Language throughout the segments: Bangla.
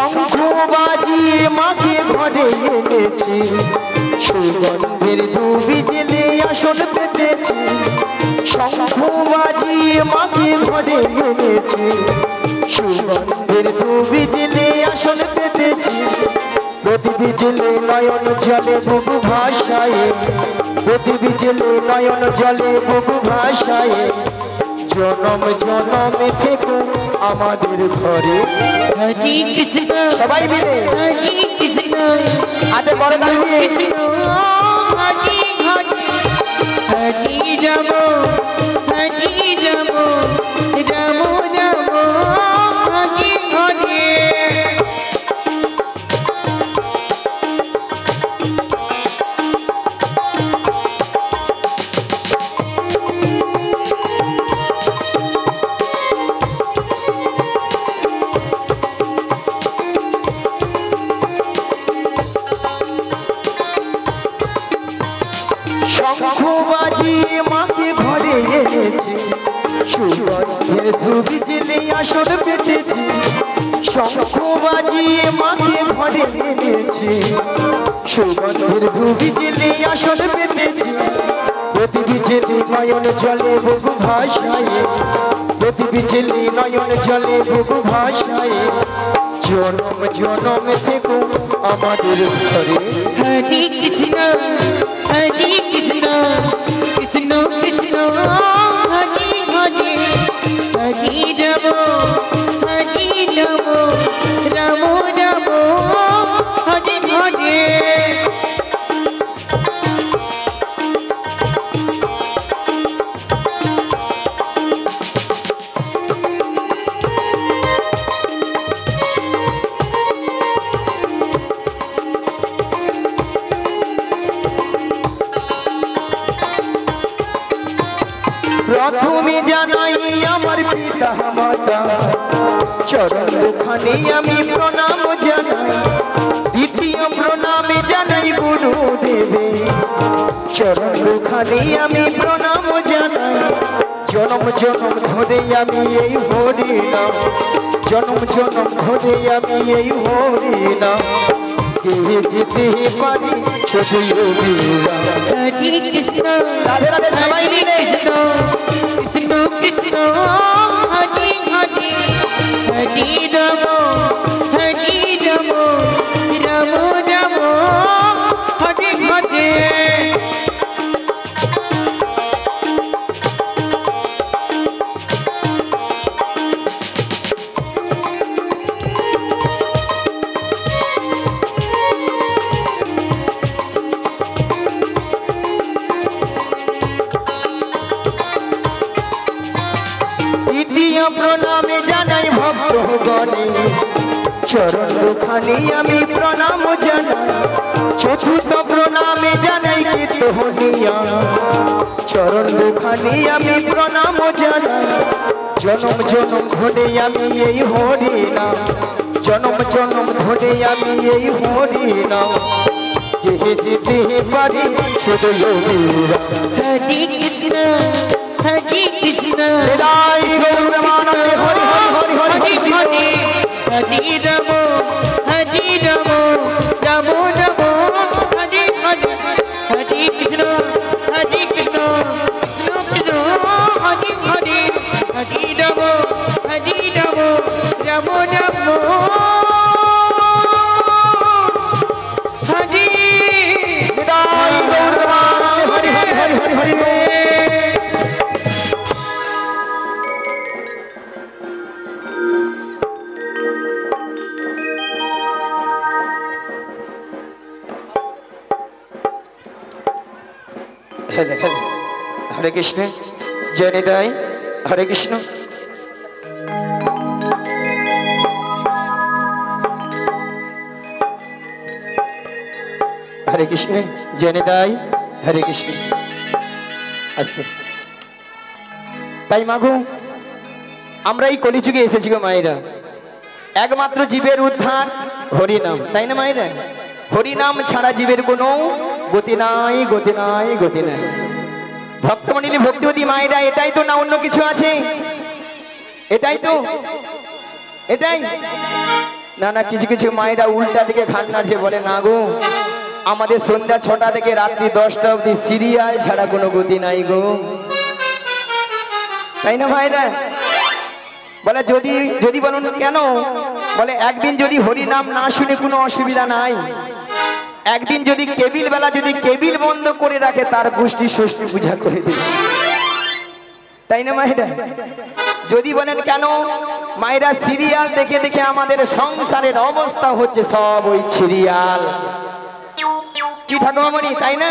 শঙ্খ বাজিয়ে মাকে ঘরে এনেছি সুগন্ধের ধুবি জেলে আসন পেতেছি শঙ্খ বাজিয়ে মাকে ঘরে এনেছি সুগন্ধের ধুবি জেলে আসন পেতেছি প্রদীপ জেলে নয়ন জলে বুবু ভাষায় প্রদীপ জেলে নয়ন জলে বুবু ভাষায় জনম জনমে থেকো আমাদের ঘরে হরি কৃষ্ণ সবাই মিলে হরি কৃষ্ণ হাতে বড় তালি দিয়ে হরি হরি হরি রাম হরি রাম রাম রাম হরি হরি শঙ্খ বাজিয়ে মাকে ঘরে এনেছি সুগন্ধের ধুবি জেলে আসন পেতেছি শঙ্খ বাজিয়ে মাকে ঘরে এনেছি সুগন্ধের ধুবি জেলে আসন পেতেছি প্রদীপ জেলে নয়ন জলে বুবু ভাষায় প্রদীপ জেলে নয়ন জলে বুবু ভাষায় জনম জনম থেকো আমাদের ঘরে হরি কৃষ্ণ হরি কৃষ্ণ কৃষ্ণ কৃষ্ণ হরি হরি হরি রাম হরি রাম রাম রাম হরি হরি প্রথমে জানাই আমার পিতা মাতা চরণ দুখানি আমি প্রণাম জানাই দ্বিতীয় প্রণামে জানাই গুরুদেবে চরণ দুখানি আমি প্রণাম জানাই জনম জনম ধরে আমি এই হরি নাম জনম জনম ধরে আমি এই হরি নাম কে যেতে পারি শুধু হরি কৃষ্ণ রাধে রাধে সবাই মিলে কৃষ্ণ কৃষ্ণ হরি হরি হরি রাম হরি রাম রাম রাম হরি হরি দ্বিতীয় প্রণামে জানাই ভক্তগণে চরণ দুখানি আমি প্রণাম জানাই চতুর্থ প্রণামে জানাই কীর্তনিয়া চরণ দুখানি আমি প্রণাম জানাই জনম জনম ধরে আমি এই হরি নাম জনম জনম ধরে আমি এই হরি নাম কে যেতে পারি শুধু যোগীরা হরি কৃষ্ণ হরি কৃষ্ণ হৃদয় গৌরবানন্দে হরি হরি হরি হরি হরি হরি রাম হরি রাম রাম রাম হরি হরি হরি কৃষ্ণ হরি কৃষ্ণ কৃষ্ণ কৃষ্ণ হরি হরি হরি রাম হরি রাম রাম রাম হরি হৃদয় গৌরবানন্দে হরি হরি হরি হরি হরি हरे कृष्ण जय निताई हरे कृष्ण हरे कृष्ण जय निताई हरे कृष्ण আস্তে তাই মাগো আমরা এই কলিযুগে এসেছি গো মায়েরা একমাত্র জীবের উদ্ধার হরি নাম তাই না মায়েরা হরি নাম ছাড়া জীবের কোনো গতি নাই গতি নাই গতি নাই ভক্তমণ্ডলী ভক্তিবতী মায়েরা এটাই তো না অন্য কিছু আছে এটাই তো এটাই না না, কিছু কিছু মায়েরা উল্টা দিকে ঘাট নাড়ছে, বলে না গো আমাদের সন্ধ্যা 6টা থেকে রাত্রি 10টা অবধি সিরিয়াল ছাড়া কোনো গতি নাই গো, তাই না ভাইরা? বলে যদি যদি বলুন কেন, বলে একদিন যদি হরি নাম না শুনে কোনো অসুবিধা নাই, একদিন যদি কেবিল বেলা যদি কেবিল বন্ধ করে রাখে তার গোষ্ঠী ষষ্ঠী পূজা করে দেবে, তাই না মায়েরা? যদি বলেন কেন, মায়েরা সিরিয়াল দেখে দেখে আমাদের সংসারের অবস্থা হচ্ছে সব ওই সিরিয়াল, কি ঠাকুমামণি, তাই না?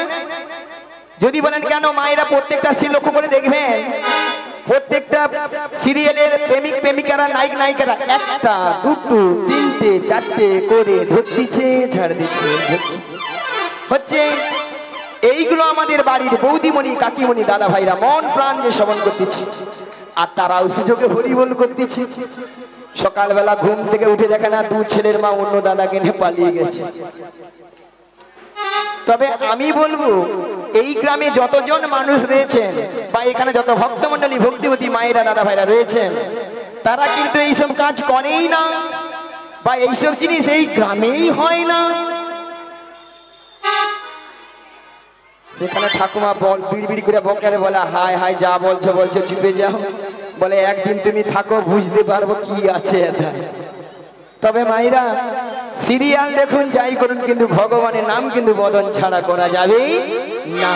যদি বলেন কেন, মায়েরা প্রত্যেকটা সিরিয়াল লক্ষ্য করে দেখবেন, প্রত্যেকটা সিরিয়ালের প্রেমিক প্রেমিকারা নায়ক নায়িকারা একটা দুটো তিনটে চারটে করে ধরতিছে ছাড় দিচ্ছে হচ্ছে। এইগুলো আমাদের বাড়ির বৌদিমণি কাকিমণি দাদা ভাইরা মন প্রাণ যে শ্রবণ করতেছে, আর তারাও সুযোগে হরিবোল করতেছে। সকালবেলা ঘুম থেকে উঠে দেখে না 2 ছেলের মা অন্য দাদাকে নিয়ে পালিয়ে গেছে। তবে আমি বলবো এই গ্রামে যতজন মানুষ রয়েছেন বা এখানে যত ভক্তমণ্ডলী ভক্তিবতী মায়েরা দাদা ভাইরা রয়েছেন, তারা কিন্তু এইসব কাজ করেই না, বা এইসব জিনিস এই গ্রামেই হয় না। সেখানে ঠাকুমা বিড়বিড় করে বকারে বলে, হায় হায় যা বলছো বলছো চুপে যাও, বলে একদিন তুমি থাকো বুঝতে পারবো কি আছে এটা। তবে মায়েরা সিরিয়াল দেখুন যাই করুন, কিন্তু ভগবানের নাম কিন্তু বদন ছাড়া করা যাবে না।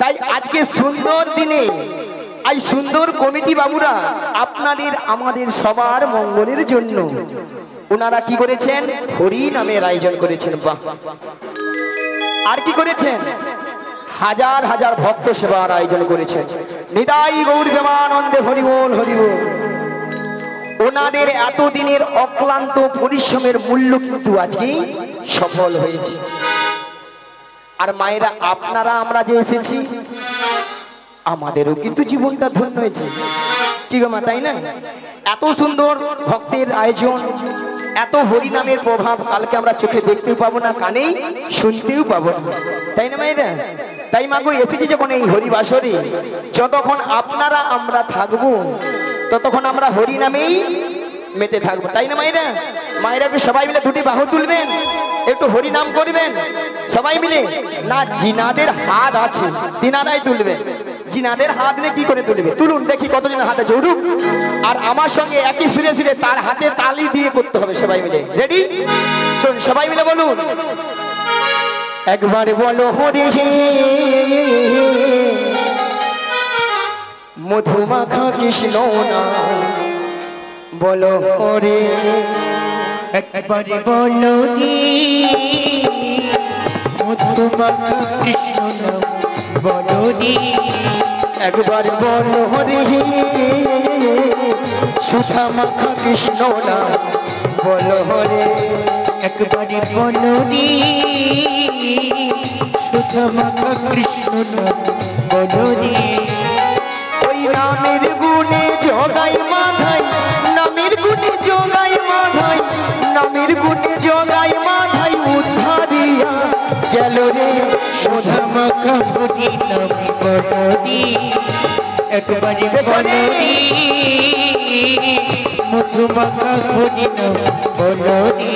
তাই আজকে সুন্দর দিনে এই সুন্দর কমিটি বাবুরা আপনাদের আমাদের সবার মঙ্গলের জন্য ওনারা কি করেছেন, হরি নামের আয়োজন করেছেন। বাহ! আর কি করেছেন, হাজার হাজার ভক্ত সেবার আয়োজন করেছেন। নিতাই গৌর প্রেমানন্দে হরিবোল হরিবোল। ওনাদের এতদিনের অক্লান্ত পরিশ্রমের মূল্য কিন্তু আজকে সফল হয়েছে। আর মায়েরা আপনারা আমরা যে এসেছি, আমাদেরও কিন্তু জীবনটা ধন্য হয়েছে, কি গো মা, তাই না? এত সুন্দর ভক্তের আয়োজন, এত হরিনামের প্রভাব কালকে আমরা চোখে দেখতেও পাবো না, কানেই শুনতেও পাবো না, তাই না মায়েরা? তাই মাগো এসেছি যখন এই হরিবাসরে, যতক্ষণ আপনারা আমরা থাকবো ততক্ষণ আমরা হরিনামেই মেতে থাকবো, তাই না মায়েরা? মায়েরা একটু সবাই মিলে 2টি বাহু তুলবেন, একটু হরিনাম করবেন সবাই মিলে। না জিনাদের হাত আছে তিনারাই তুলবেন, জিনাদের হাত নিয়ে কি করে তুলবে? তুলুন দেখি কতজনের হাত আছে, উঠুক। আর আমার সঙ্গে একই সুরে সুরে তার হাতে তালি দিয়ে করতে হবে সবাই মিলে। রেডি? চলুন সবাই মিলে বলুন, একবার বলো হরি মধুমাখা কৃষ্ণ না, বলো হরি একবার বলো রে মধুমাখা কৃষ্ণ নাম, বলো রে একবার বলো হরি সুধা মাখা কৃষ্ণ না, বলো হরি একবার বলো রে সুধা মাখা কৃষ্ণ নাম, বলো রে ওই নামের গুণে জগাই মাধাই, নামের গুণে জগাই মাধাই, নামের গুণে জগাই মাধাই উদ্ধারিয়া গেল রে সুধা মাখা হরি নাম, বলো রে একবার বলো রে মধুমাখা হরি নাম, বলো রে।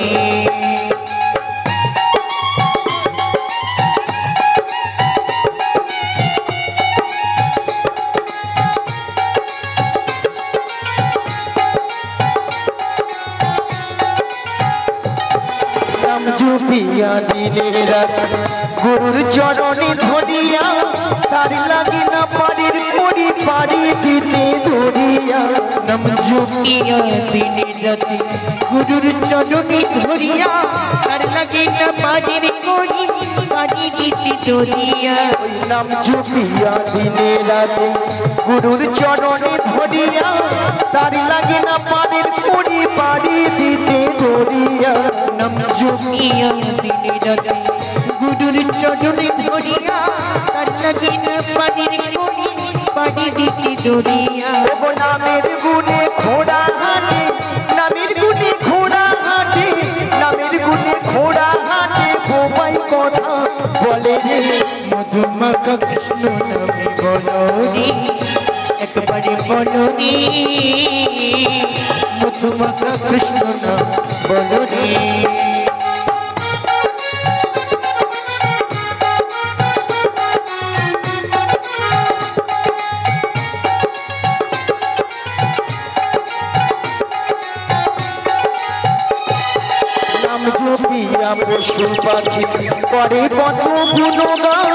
জুপিয়া দিনে রাত গুরুর চরণে ধরিয়া, তার লাগে না পারির করি পারি দিতে ধরিয়া। নাম জপিয়া দিনে রাতে গুরুর চরণে ধরিয়া, তার লাগে না পারির করি পারি দিতে ধরিয়া। ওই নাম জুপিয়া দিনে রাতে গুরুর চরণে ধরিয়া, তার লাগে না পারির করি পারি দিতে ধরিয়া। নাম জপিয়া দিনে রাতে গুরুর চরণে ধরিয়া, তার লাগে না পারির করি পারি দিতে ধরিয়া। ও নামের গুণে ঘোড়া হাটে, নামের গুণে ঘোড়া হাটে, নামের গুণে ঘোড়া হাটে, বোবাই কথা বলে রে মধুমাখা কৃষ্ণ নামে, বলো রে একবারে বলো রে মধুমাখা কৃষ্ণ নাম বলো রে জপিয়া পশু পাখি করে কত গুণগান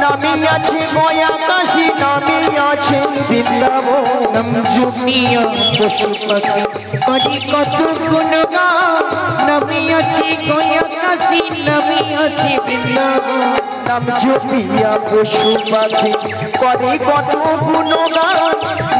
নামিয়াছে গয়া কাশী নামিয়াছে বৃন্দাবন নাম জপিয়া পশু পাখি করে কত গুণগান নামিয়াছে গয়া কাশী নামিয়াছে বৃন্দাবন নাম জপিয়া পশু পাখি করে কত গুণগান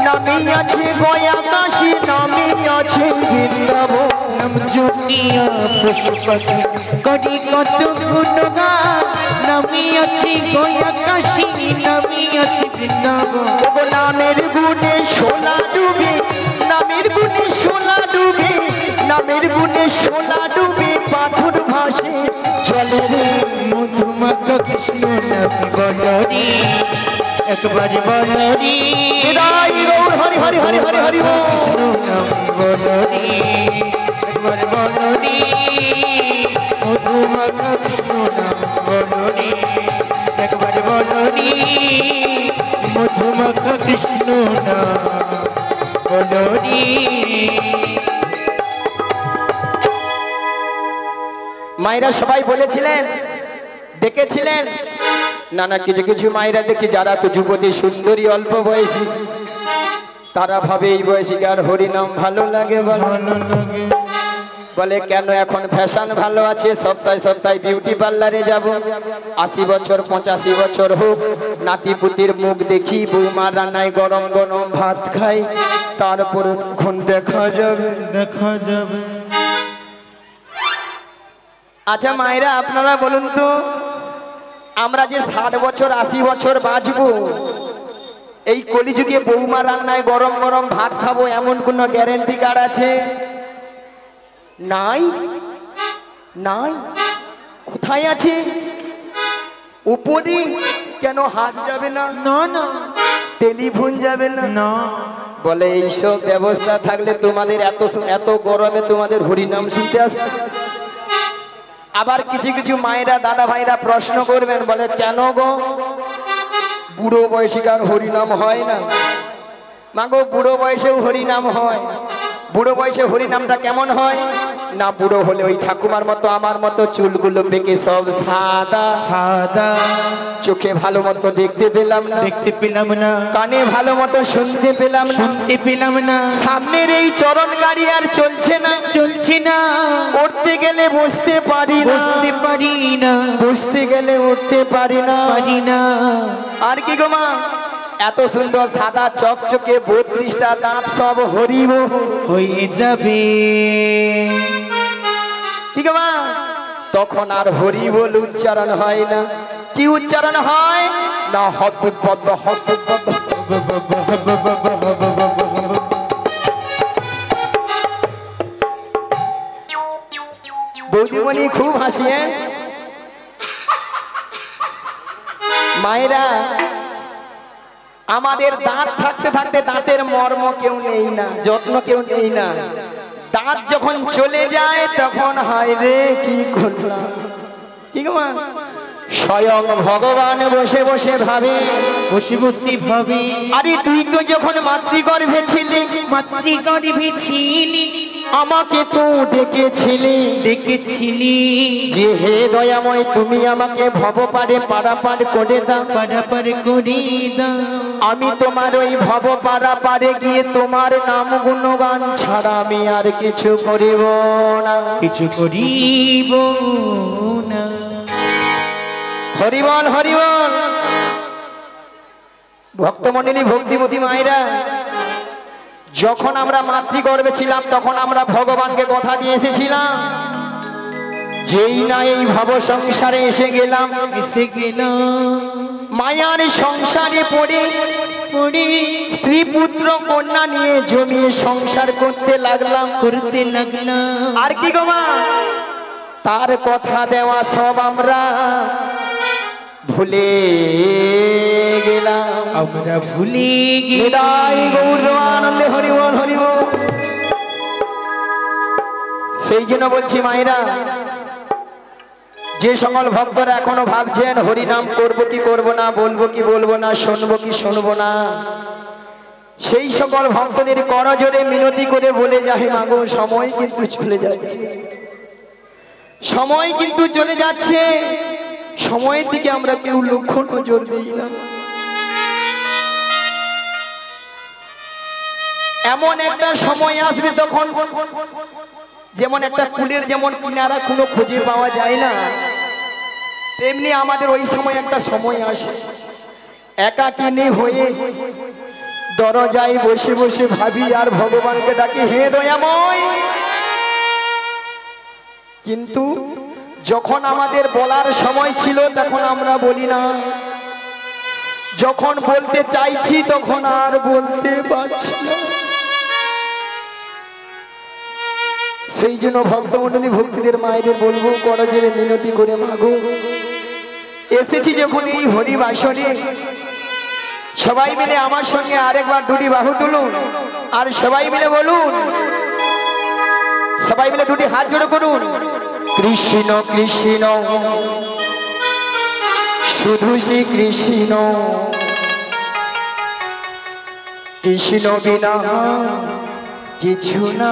নামিয়াছে গয়া কাশী নামিয়াছে বৃন্দাবন নাম জপিয়া পশু পাখি করে কত গুণগান নামিয়াছে গয়া কাশী নামিয়াছে বৃন্দাবন ও নামের গুণে সোলা ডুবে নামের গুণে সোলা ডুবে নামের গুণে সোলা ডুবে পাথর ভাসে জলে রে মধুমাখা কৃষ্ণ নাম বলো রে একবার বলো রে হরি হরি হরি হরি হরি কৃষ্ণ নাম বলো রে একবার বলো রে মধুমাখা কৃষ্ণ নাম বলো রে একবার বলো রে মধুমাখা কৃষ্ণ নাম বলো রে মায়েরা সবাই বলেছিলেন দেখেছিলেন নানা কিছু কিছু মায়েরা দেখি যারা যুবতী সুন্দরী অল্প বয়সী তারা ভাবে এই বয়সীকার হরিনাম ভালো লাগে বলে কেন এখন ফ্যাশন ভালো আছে সপ্তাহে সপ্তাহে বিউটি পার্লারে যাব 80 বছর 85 বছর হোক নাতি পুতির মুখ দেখি বৌমা রান্নায় গরম গরম ভাত খাই তারপর এখন দেখা যাবে আচ্ছা মায়েরা আপনারা বলুন তো আমরা যে 60 বছর 80 বছর বাঁচবো এই কলিযুগে বৌমা রান্নায় গরম গরম ভাত খাবো এমন কোনো গ্যারান্টি কার্ড আছে নাই নাই কোথায় আছে উপরে কেন হাত যাবে না না না টেলিফোন যাবে না না বলে এইসব ব্যবস্থা থাকলে তোমাদের এত গরমে তোমাদের হরিনাম শুনতে আসতে আবার কিছু কিছু মায়েরা দাদা ভাইরা প্রশ্ন করবেন বলে কেন গো বুড়ো বয়সীকার হরিনাম হয় না মাগো বুড়ো বয়সেও হরিনাম হয় বুড়ো বয়সে হরিনামটা কেমন হয় না বুড়ো হলে ওই ঠাকুমার মতো আমার মতো চুলগুলো পেকে সব সাদা সাদা চোখে ভালো মতো দেখতে পেলাম না দেখতে পেলাম না কানে ভালো মতো শুনতে পেলাম না শুনতে পেলাম না সামনের এই চরণ গাড়ি আর চলছে না চলছে না উঠতে গেলে বসতে পারি না বসতে পারি না বসতে গেলে উঠতে পারি না পারি না আর কি গো মা এত সুন্দর সাদা চকচকে 32টা দাঁত সব হরিব হয়ে যাবে ঠিক মা তখন আর হরি বল উচ্চারণ হয় না কি উচ্চারণ হয় না হদ্দুদ্বদ্দ হদ্দুদ্বদ্দ বৌদিমণি খুব হাসিয়ে মায়েরা আমাদের দাঁত থাকতে থাকতে দাঁতের মর্ম কেউ নেই না যত্ন কেউ নেই না দাঁত যখন চলে যায় তখন হায় রে কি করলাম কি গো মা স্বয়ং ভগবান বসে বসে ভাবে বসে বসে ভাবে আরে তুই তো যখন মাতৃগর্ভে ছিলি আমাকে তো ডেকেছিলি যে হে দয়াময় তুমি আমাকে ভবপারে পারাপার করে দাও আমি তোমার ওই ভব পারাপারে গিয়ে তোমার নাম গুণগান ছাড়া আমি আর কিছু করিব না হরিবল হরিবল ভক্তমণ্ডলী ভক্তিমতী মায়েরা যখন আমরা মাতৃগর্ভে ছিলাম তখন আমরা ভগবানকে কথা দিয়ে এসেছিলাম যেই না এই ভব সংসারে এসে গেলাম মায়ার সংসারে পড়ে স্ত্রী পুত্র কন্যা নিয়ে জমিয়ে সংসার করতে লাগলাম আর কি গো মা তার কথা দেওয়া সব আমরা ভুলে গেলাম আমরা ভুলে গৌর আনন্দে হরিবল হরিবল সেই জন্য বলছি মায়েরা, যে সকল ভক্তরা এখনো ভাবছেন হরিনাম করব কি করব না, বলবো কি বলবো না, শুনবো কি শুনবো না, সেই সকল ভক্তদের করজোরে মিনতি করে বলে যায় মাগো সময় কিন্তু চলে যাচ্ছে, সময় কিন্তু চলে যাচ্ছে, সময়ের দিকে আমরা কেউ লক্ষ্য নজর দিই না। এমন একটা সময় আসবে তখন, যেমন একটা কুলের যেমন কিনারা কোনো খুঁজে পাওয়া যায় না, তেমনি আমাদের ওই সময় একটা সময় আসে, একাকিনী হয়ে দরজায় বসে বসে ভাবি আর ভগবানকে ডাকি, হে দয়াময়। কিন্তু যখন আমাদের বলার সময় ছিল তখন আমরা বলি না, যখন বলতে চাইছি তখন আর বলতে পারছি না। সেই জন্য ভক্তমণ্ডলী ভক্তিদের মায়েদের বলবো, করজোরে মিনতি করে মাগো, এসেছি যখন এই হরি বাসরে, সবাই মিলে আমার সঙ্গে আরেকবার দুটি বাহু তুলুন আর সবাই মিলে বলুন, সবাই মিলে দুটি হাত জোড়ো করুন, কৃষ্ণ কৃষ্ণ শুধু শ্রী কৃষ্ণ, কৃষ্ণ বিনা কিছু না,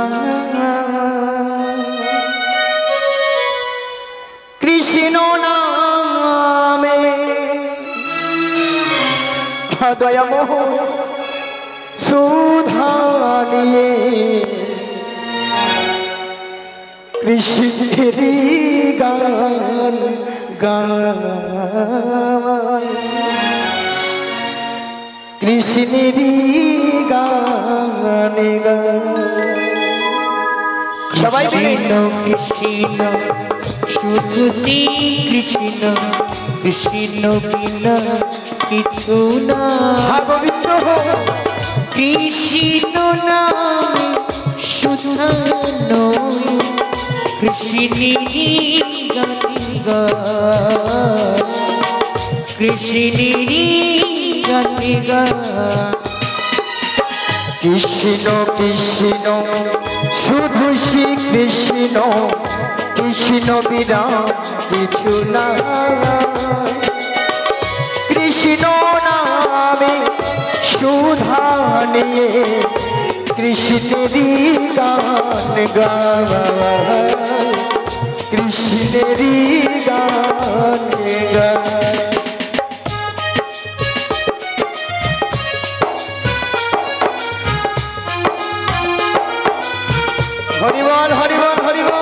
কৃষ্ণ নামে দয়াময় সুধা নিয়ে, কৃষ্ণেরই গান গায়, কৃষ্ণেরই গান গায়। সবাই কৃষ্ণ কৃষ্ণ শুধু কৃষ্ণ, কৃষ্ণ বিনা কিছু না, ভাগবিত কৃষ্ণ নামে সুধা নয়, কৃষ্ণেরই গান গায়, কৃষ্ণেরই গান গায়। কৃষ্ণ কৃষ্ণ শুধু শ্রী কৃষ্ণ, কৃষ্ণ বিনা কিছু না, কৃষ্ণ নামে সুধা নিয়ে, কৃষ্ণেরই গান গায়, কৃষ্ণেরই গান গায়। হরিবল হরিবল হরিবল।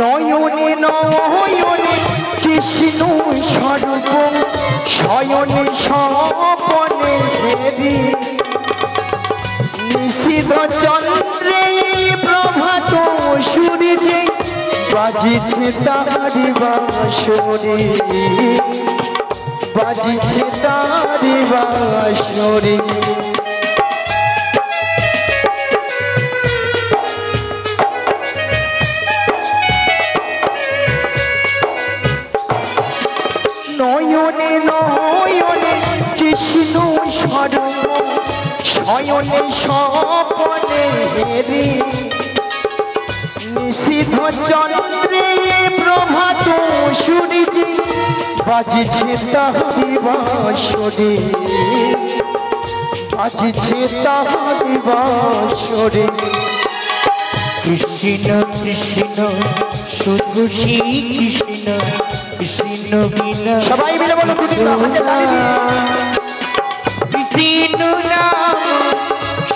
নয়নে নয়নে কৃষ্ণ স্বরূপ, শয়নে স্বপনে দেবী, নিশীথ চন্দ্রে প্রভাত সূর্যে বাজিছে তারি বাঁশরি, বাজিছে তারি বাঁশরি। নয়নে নয়নে কৃষ্ণ স্বরূপ, শয়নে স্বপনে হেরি, নিশীথ চন্দ্রে প্রভাত সূর্যে বাজিছে তাহারি বাঁশরি, বাজিছে তাহারি বাঁশরি। কৃষ্ণ কৃষ্ণ শুধু শ্রী কৃষ্ণ, কৃষ্ণ বিনা সবাই মিলে বলো, কৃষ্ণ নাম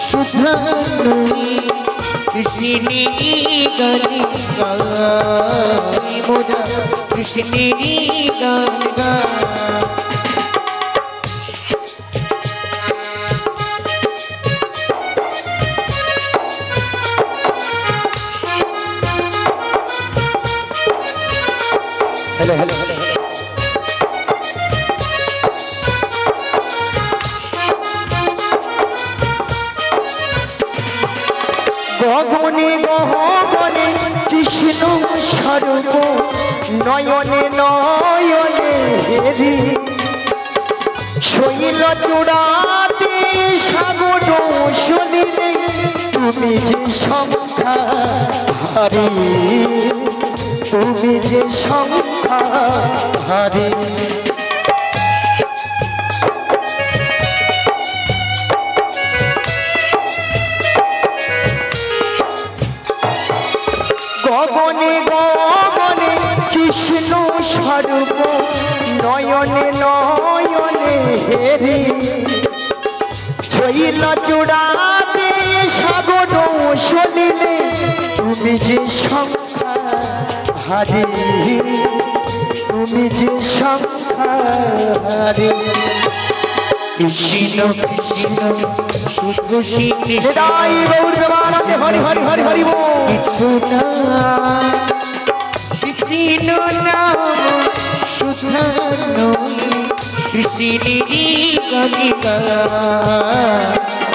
সুধা নয়, কৃষ্ণেরই গান গায় মোরা, কৃষ্ণেরই গান গায়। हेलो हेलो हेलो गगने गहने कृष्ण स्वरूप, नयने नयने हेरी, চূড়াতে সাগর শুনিলে তুমি যে সংখ্যা হারি, তুমি যে সংখ্যা হারি। গগনে গগনে কৃষ্ণ স্বরূপ নয়নে নয়নে হেরি, ছইল চূড়াতে সাগর শুনিলে তুমি যে সংখ্যা হারি, তুমি যে সংখ্যা হারি। কৃষ্ণ কৃষ্ণ শুধু হৃদয় গৌর প্রেমানন্দে হরি হরি হরি হরি বল। কৃষ্ণ নাম সুধা কৃষ্ণেরই গঙ্গা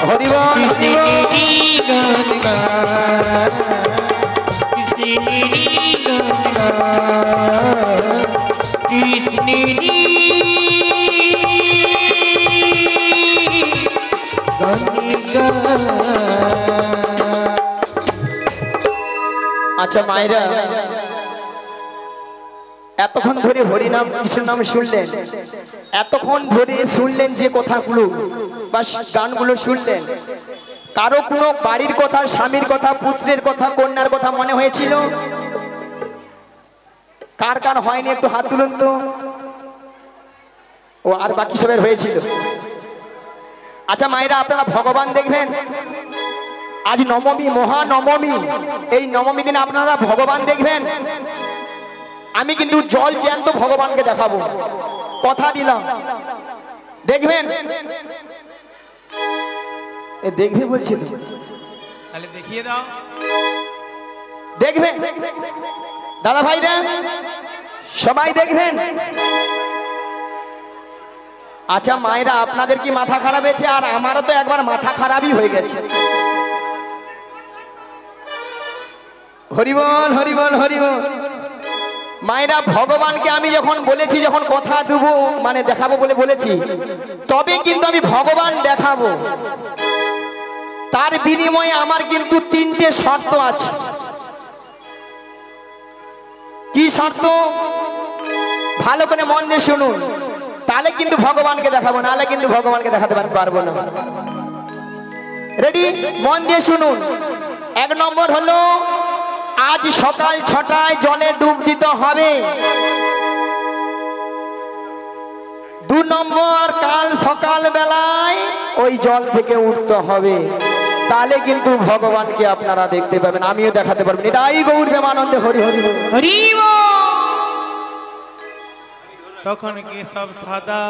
হরি বল কৃষ্ণেরই গঙ্গা কৃষ্ণেরই গঙ্গা কৃষ্ণেরই আচ্ছা মায়েরা, এতক্ষণ ধরে হরিনাম কৃষ্ণ নাম শুনলেন, এতক্ষণ ধরে শুনলেন যে কথাগুলো বা গানগুলো শুনলেন, কারো কোনো বাড়ির কথা, স্বামীর কথা, পুত্রের কথা, কন্যার কথা মনে হয়েছিল? কার কার হয়নি একটু হাত তুলুন তো। ও আর বাকি সবের হয়েছিল। আচ্ছা মায়েরা, আপনারা ভগবান দেখবেন, আজ নবমী, মহানবমী, এই নবমী দিন আপনারা ভগবান দেখবেন। আমি কিন্তু জল জ্যান্ত ভগবানকে দেখাবো, কথা দিলাম। দেখবেন, দেখবে বলছি তো, তাহলে দেখিয়ে দাও। দেখবেন দাদা ভাইরা, সবাই দেখবেন। আচ্ছা মায়েরা, আপনাদের কি মাথা খারাপ হয়েছে? আর আমারও তো একবার মাথা খারাপই হয়ে গেছে। হরিবল হরিবল হরিবল। মায়েরা, ভগবানকে আমি যখন বলেছি, যখন কথা দেবো মানে দেখাবো বলে বলেছি, তবে কিন্তু আমি ভগবান দেখাবো। তার বিনিময়ে আমার কিন্তু তিনটে শর্ত আছে। কি শর্ত? ভালো করে মন দিয়ে শুনুন, তাহলে কিন্তু ভগবানকে দেখাবো, নাহলে কিন্তু ভগবানকে দেখাতে পারবো না। রেডি? মন দিয়ে শুনুন। এক নম্বর হলো, আজ সকাল 6টায় জলে ডুব দিতে হবে। 2 নম্বর, কাল সকাল বেলায় ওই জল থেকে উঠতে হবে। তাহলে কিন্তু ভগবানকে আপনারা দেখতে পাবেন, আমিও দেখাতে পারবো। নিতাই গৌর প্রেমানন্দে হরি হরি হরি। তখন কি সব সাদা?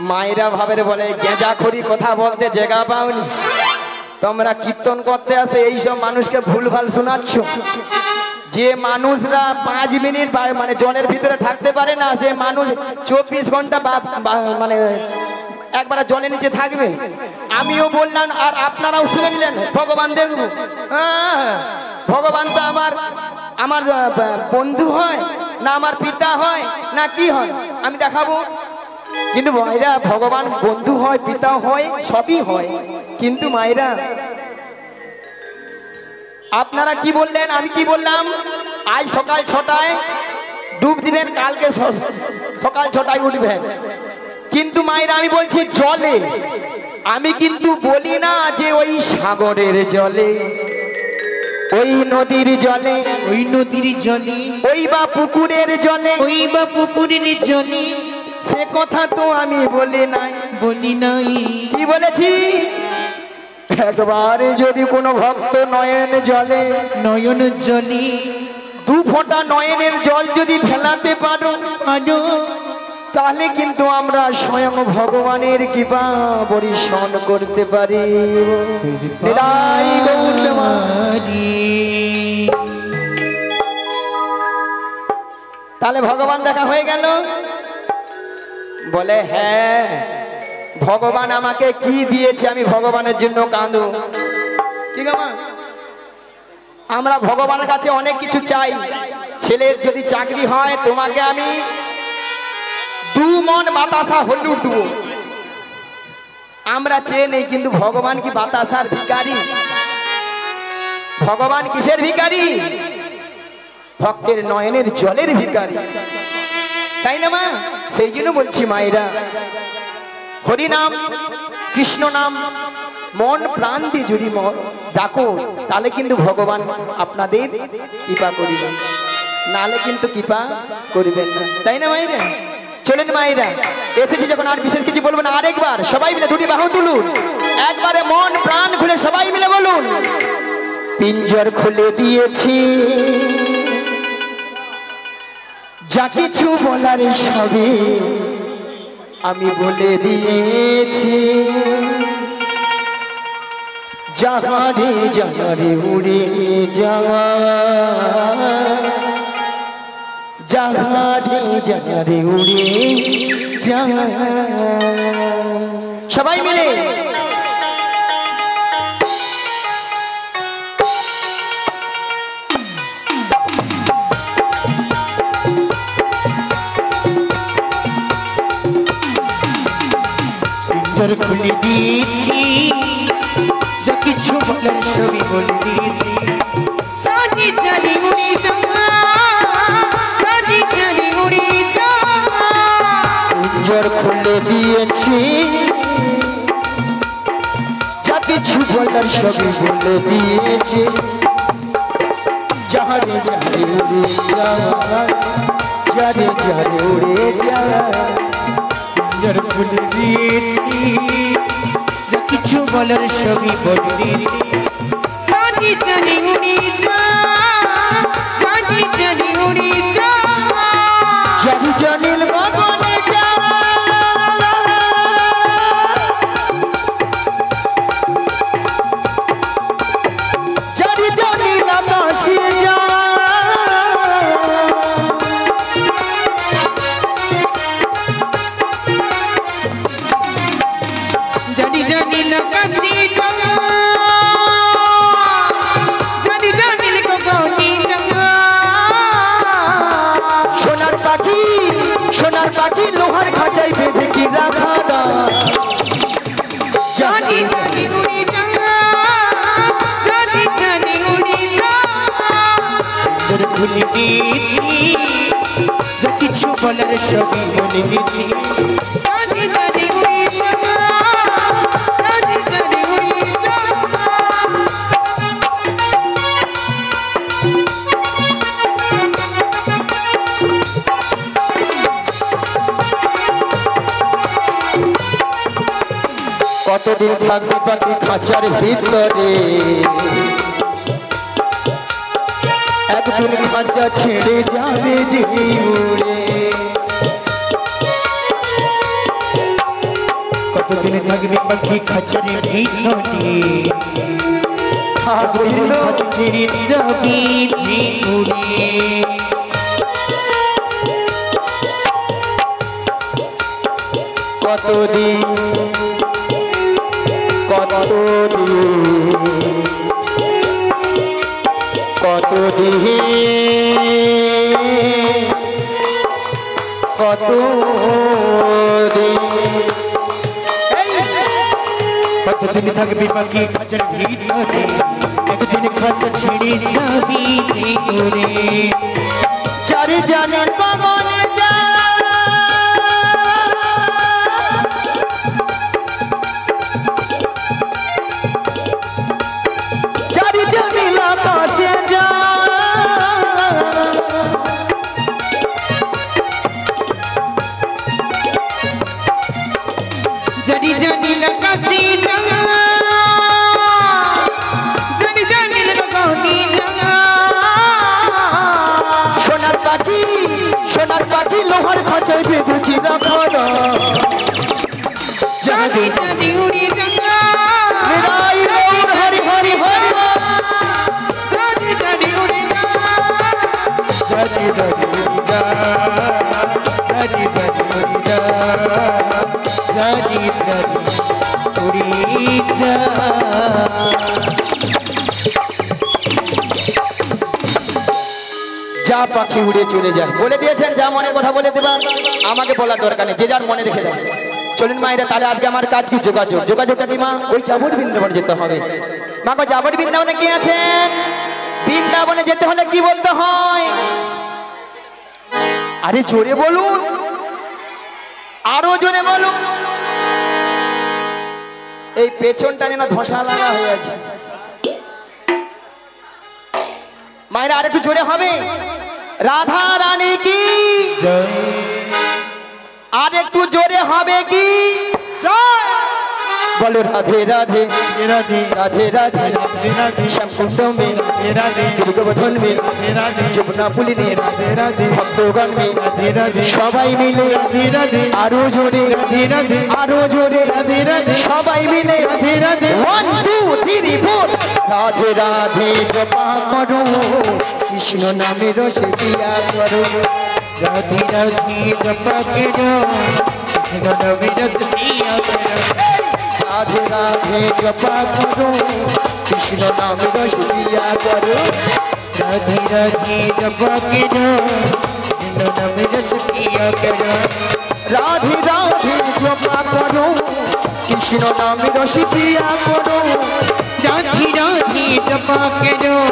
মায়েরা ভাবের বলে, গেঁজাখড়ি কথা বলতে জায়গা পাওনি, তোমরা কীর্তন করতে আসে এইসব মানুষকে ভুলভাল শোনাচ্ছ। যে মানুষরা 5 মিনিট মানে জলের ভিতরে থাকতে পারে না, সে মানুষ 24 ঘন্টা মানে একবার জলের নিচে থাকবে। আমিও বললাম, আর আপনারাও শুনে নিলেন, ভগবান দেখব। ভগবান তো আমার বন্ধু হয় না, আমার পিতা হয় না, কি হয় আমি দেখাবো। কিন্তু মায়েরা, ভগবান বন্ধু হয়, পিতা হয়, সবই হয়। কিন্তু মায়েরা, আপনারা কি বললেন, আমি কি বললাম? আজ সকাল 6টায় ডুব দিবেন, কালকে সকাল 6টায় উঠবেন। কিন্তু মায়েরা, আমি বলছি জলে, আমি কিন্তু বলি না যে ওই সাগরের জলে, ওই নদীর জলে, ওই নদীর জলে, ওই বা পুকুরের জলে, ওই বা পুকুরের জলে, সে কথা তো আমি বলি নাই। বলি নাই। কি বলেছি? একবার যদি কোনো ভক্ত নয়ন জলে, নয়ন জলে 2 ফোঁটা নয়নের জল যদি ফেলাতে পারো, তাহলে কিন্তু আমরা স্বয়ং ভগবানের কৃপা বর্ষণ করতে পারি। তাহলে ভগবান দেখা হয়ে গেল। বলে, হ্যাঁ, ভগবান আমাকে কি দিয়েছে, আমি ভগবানের জন্য কাঁদো। ঠিক আছে, আমরা ভগবানের কাছে অনেক কিছু চাই। ছেলের যদি চাকরি হয়, তোমাকে আমি দু মন বাতাসা হলুদ দুবো। আমরা চেয়ে নেই, কিন্তু ভগবান কি বাতাসার ভিখারি? ভগবান কিসের ভিখারি? ভক্তের নয়নের জলের ভিখারি, তাই না মা? সেই জন্য বলছি মায়েরা, হরি নাম কৃষ্ণ নাম মন প্রাণ দিয়ে যদি ডাকো, তাহলে কিন্তু ভগবান আপনাদের কৃপা করিবেন, নালে কিন্তু কৃপা করবেন না, তাই না মায়েরা? চলেন মায়েরা, এসেছি যখন আর বিশেষ কিছু বলবো না। আরেকবার সবাই মিলে দুটি বাহু তুলুন, একবারে মন প্রাণ খুলে সবাই মিলে বলুন, পিঞ্জর খুলে দিয়েছি, যা কিছু বলার সবই আমি বলে দিয়েছি, যাহারে যাহারে উড়ে যাওয়া, যাহারে যাহারে উড়ে যাওয়া। সবাই মিলে খুলে দিয়েছি, যা কিছু বলার সবই বলে দিয়েছি, জানি জানি উড়ে যাওয়া, জানি জানি উড়ে যাওয়া। পিঞ্জর খুলে দিয়েছি, যা কিছু বলার সবই বলে দিয়েছি, যাহারে যাহারে উড়ে যাওয়া, যারে যারে উড়ে যাওয়া। পিঞ্জর খুলে দিয়েছি, যা কিছু বলার সবই বলে দিয়েছি, জানি জানি উড়ে যাওয়া, জানি জানি উড়ে যাওয়া। জানি জানিল বাগানে যাওয়া, জানি জানিল আকাশে যাওয়া, জানি জানি লাগানি যাওয়া, জানি জানি গগনে যাওয়া। সোনার পাখি, সোনার পাখি লোহার খাঁচায় বেঁধে কি রাখা না, জানি জানি উড়ে যাওয়া, জানি জানি উড়ে যাওয়া। পিঞ্জর খুলে দিয়েছি, যা কিছু বলার সবই বলে দিয়েছি, জানি জানি উড়ে যাওয়া, জানি জানি উড়ে যাওয়া। কতদিন থাকবে পাখি খাঁচার ভিতরে, একদিন খাঁচা ছেড়ে যাবে যে উড়ে। কতদিন থাকবে পাখি খাঁচার ভিতরে, থাকবে ছেড়ে যাবে যে উড়ে। কতদিন, কতদিন, কতদিন, কতদিন, কতদিন থাকবে পাখি খাঁচার ভিতরে, একদিন খাঁচা ছেড়ে যাবে যে উড়ে। চারি জানের বাগানে যাওয়া, চারি জানিল আকাশে যাওয়া, জানি জানি লাগানি যাওয়া, জানি জানি গগনে যাওয়া। সোনার পাখি, সোনার পাখি লোহার খাঁচায় বেঁধেছি রাখা না, জানি জানি উড়ে যাওয়া, নিরাই গৌর হরি হরি হরি রাম। জানি জানি উড়ে যাওয়া, জানি জানি উড়ে যাওয়া, জানি জানি উড়ে যাওয়া, জানি জানি উড়ে যাওয়া। যা পাখি উড়ে চলে যায়। বলে দিয়েছেন যা মনের কথা বলে দেবা, আমাকে বলার দরকার নেই, যে যার মনে রেখে দেয়। চলুন মায়েরা, তাহলে আজকে আমার কাজ কি? যোগাযোগ। যোগাযোগটা কি মা? ওই যাবর বৃন্দাবন যেতে হবে। মা গো, যাবর বৃন্দাবনে কি আছেন? বৃন্দাবনে যেতে হলে কি বলতে হয়? আরে জোরে বলুন, আরো জোরে বলুন। এই পেছনটা যেন ধসা লাগা হয়ে আছে। মায়েরা আর একটু জোরে হবে। রাধা রানী কি জয়। আর একটু জোরে হবে কি? জয়। বলো রাধে রাধে রাধে রাধে রাধে রাধে রাধে শ্যামকুণ্ড মে রাধে দুর্গবধন মে রাধে যমুনা পুলিনে রাধে রাধে ভক্তগণ মে রাধে রাধে সবাই মিলে রাধে রাধে আরো জোরে রাধে রাধে আরো জোরে রাধে রাধে সবাই মিলে রাধে রাধে 1 2 3 4 রাধে রাধে জপা করো কৃষ্ণ নামে রসে দিয়া করো। রাধে রাধে জপা করো কৃষ্ণ নামে রস দিয়া করো। রাধে রাধে জপা করো কৃষ্ণ নামে রস দিয়া করো। রাধে রাধে জপা করো কৃষ্ণ নামে রস দিয়া করো। রাধে রাধে জপা করো কৃষ্ণ নামে রস দিয়া করো। রাধে রাধে জপা করো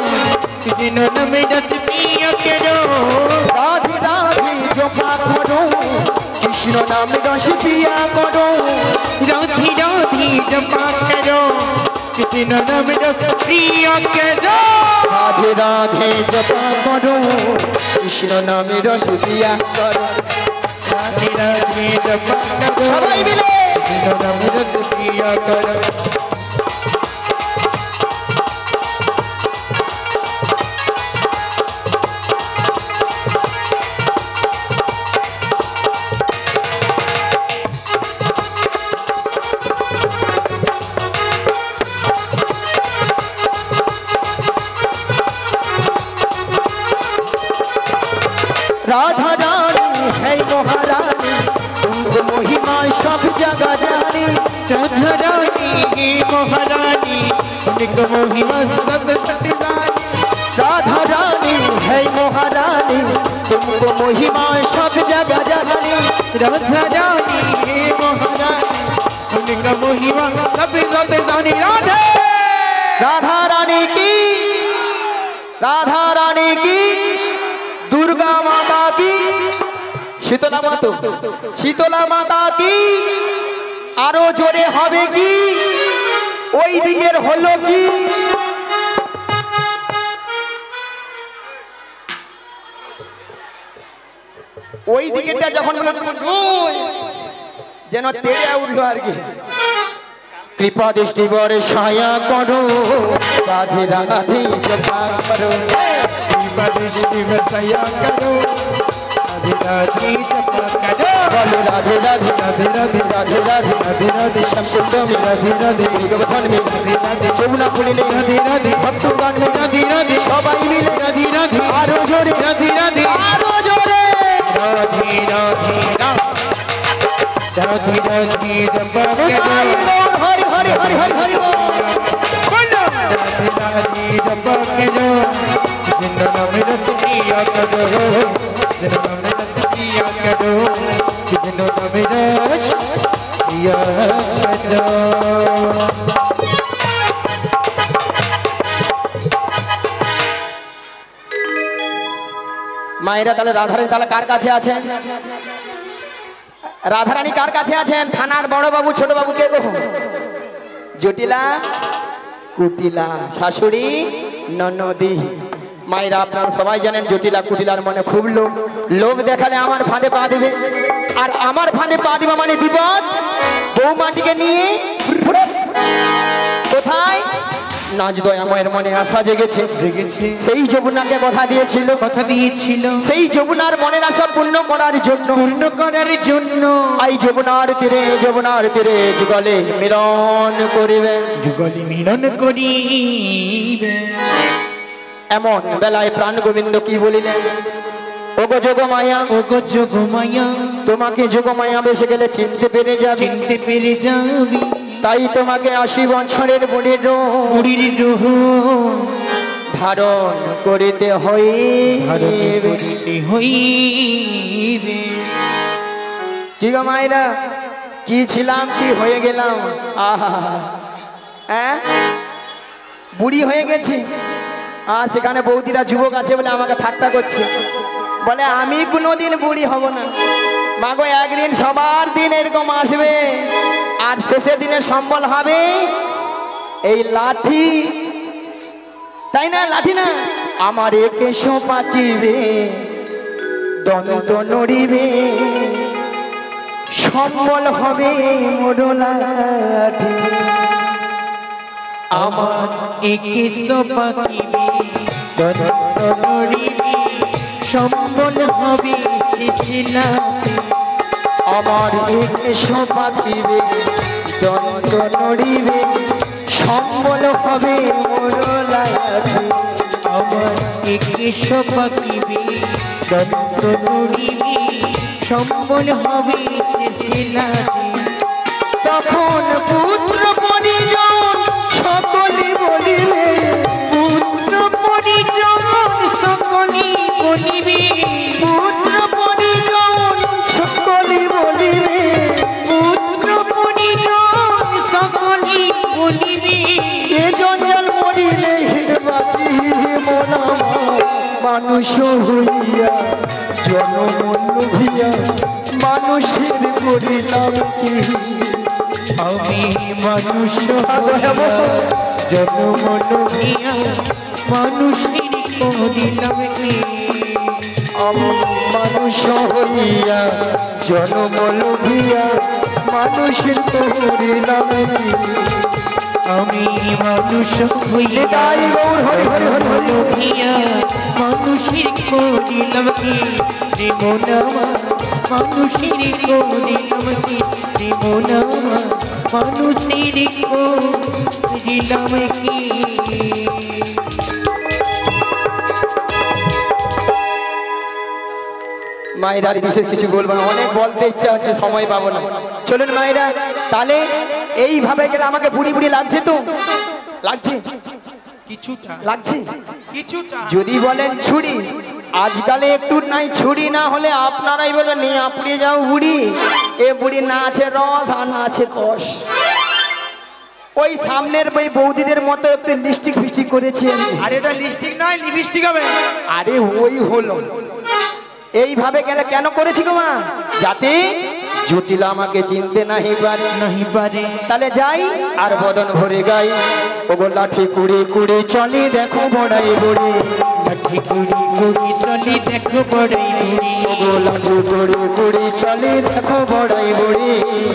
কৃষ্ণ নামে রস দিয়া করো। রাধে রাধে জপা করো কৃষ্ণ নামে রস দিয়া করো। রাধে রাধে জপা করো কৃষ্ণ নামে রস দিয়া করো। রাধে রাধে জপা করো কৃষ্ণ নামে রস দিয়া করো। রাধে রাধে জপা করো সবাই মিলে কৃষ্ণ নামে রস দিয়া করো। राधा रानी है महारानी तुमको महिमा सब जगह जानी। राधा रानी हे महारानी उनको महिमा सब सतजानी। राधा रानी है महारानी तुमको महिमा सब जगह जानी। राधा रानी हे महारानी उनको महिमा सब सतजानी। राधे राधा रानी की, राधा रानी की, दुर्गा माता की, शीतला माता, शीतला माता की। आरो जोरे হবে কি? ওই দিকের হলো কি? ওই দিকেরটা যখন যেন তেড়ে উঠলো আর কি। কৃপা দৃষ্টি বরে ছায়া করো রাধে রাধে জপা করো। कृपा दृष्टि बरसाया करो राधे राधे जपा करो। বলো রাধে রাধে राधे राधे রাধে রাধে राधे राधे শ্যামকুণ্ড মে राधे राधे দুর্গবধন মে राधे राधे যমুনা পুলিনে राधे राधे ভক্তগণ মে राधे राधे সবাই মিলে राधे राधे আরো জোরে राधे राधे আরো জোরে राधे राधे राधे राधे जपा करो। হরি হরি হরি হরি হরি राधे राधे जपा करो जिन्हों नाम रस दिया करो। जिन्हों नाम रस दिया करो जिन्हों नाम रस दिया करो। মায়েরা তাহলে রাধারানী তাহলে কার কাছে আছেন? রাধারানী কার কাছে আছেন? থানার বড় বাবু ছোট বাবু কে গো? জটিলা কুটিলা শাশুড়ি ননদি। মায়েরা আপনারা সবাই জানেন জটিলা কুটিলার মনে খুব লোভ। লোভ দেখালে আমার ফাঁদে পা দিবে, আর আমার ফাঁদে পা দিবা মানে বিপদ। বৌমাটিকে নিয়ে কোথায়? নাচ দয়াময়ের মনে আশা জেগেছে, জেগেছে। সেই যমুনাকে কথা দিয়েছিল, কথা দিয়েছিল সেই যমুনার মনের আশা পূর্ণ করার জন্য। পূর্ণ করার জন্য এই যমুনার তীরে যুগলে মিলন করিবে। যুগলি মিলন করিবে। এমন বেলায় প্রাণ গোবিন্দ কি বলিলেন? ওগো যোগমায়া, ওগো যোগমায়া তোমাকে যোগমায়া বেসে গেলে চিনতে পেরে যাবে। চিনতে পেরে যাবি তাই তোমাকে 80 বছরের বুড়ির বুড়ির রূহ ধারণ করিতে হইবে। কি গো মায়েরা, কি ছিলাম কি হয়ে গেলাম, আহা হ্যাঁ বুড়ি হয়ে গেছি। সেখানে বৌদিরা যুবক আছে বলে আমাকে ঠাট্টা করছে, বলে আমি কোনোদিন বুড়ি হব না। মাগো একদিন সবার দিন এরকম আসবে, আর শেষের দিনে সম্বল হবে এই লাঠি, তাই না? লাঠি না, আমার কেশ পাকিবে, দন্ত নড়িবে, সম্বল হবে মোর লাঠি। আমার কেশ পাকিবে, দন্ত নড়িবে, সম্বল হবে লাঠি। আমার কেশ পাকিবে, দন্ত নড়িবে, সম্বল হবে মোর লাঠি। আমার কেশ পাকিবে, দন্ত নড়িবে, সম্বল হবে লাঠি। তখন পুত্র পরিজন সকলে বলিবে, পুত্র পরিজন সকলে বলিবে, পুত্র পরিজন সকলে বলিবে, পুত্র পরিজন সকলে বলিবে। এ জঞ্জাল মরিলে বাঁচিবে মন আমার, মানুষ হইয়া জনম লোভিয়া মানুষের করিলাম কি। আমি মানুষ জন্ম লোভিয়া মানুষের করিলাম কি। মানুষ হইয়া জনম লোভিয়া মানুষের করিলাম কি। আমি মানুষ হইয়া লোভিয়া মানুষের করিলাম কি। জীবন মানুষের করিলাম কি, জীবন মানুষের করিলাম কি। মায়েরা আর বিশেষ কিছু বলবো না, অনেক বলতে ইচ্ছা হচ্ছে, সময় পাবো না। চলুন মায়েরা, তাহলে এইভাবে গেলে আমাকে বুড়ি বুড়ি লাগছে তো, লাগছে কিছুটা লাগছে কিছুটা। যদি বলেন ছুরি, আজকালে একটু নাই ছুরি না হলে আপনারাই বলে নিয়ে আপুড়িয়ে যাও বুড়ি। এ বুড়ি না আছে রস আর না আছে কষ। ওই সামনের ওই বৌদিদের মতো একটু লিপস্টিক ফিস্টিক করেছি আমি। আর এটা লিপস্টিক নয়, লিপস্টিক হবে। আরে ওই হলো, এইভাবে গেলে কেন করেছি গো মা, যাতে জটিল আমাকে চিনতে নাহি পারে। নাহি পারে। তাহলে যাই আর বদন ভরে গাই, ওগো লাঠি কুড়ি কুড়ি চলি দেখো বড়াই বুড়ি, লাঠি কুড়ি কুড়ি চলি দেখো বড়াই বুড়ি। ওগো লাঠি কুড়ি কুড়ি চলি দেখো বড়াই বুড়ি,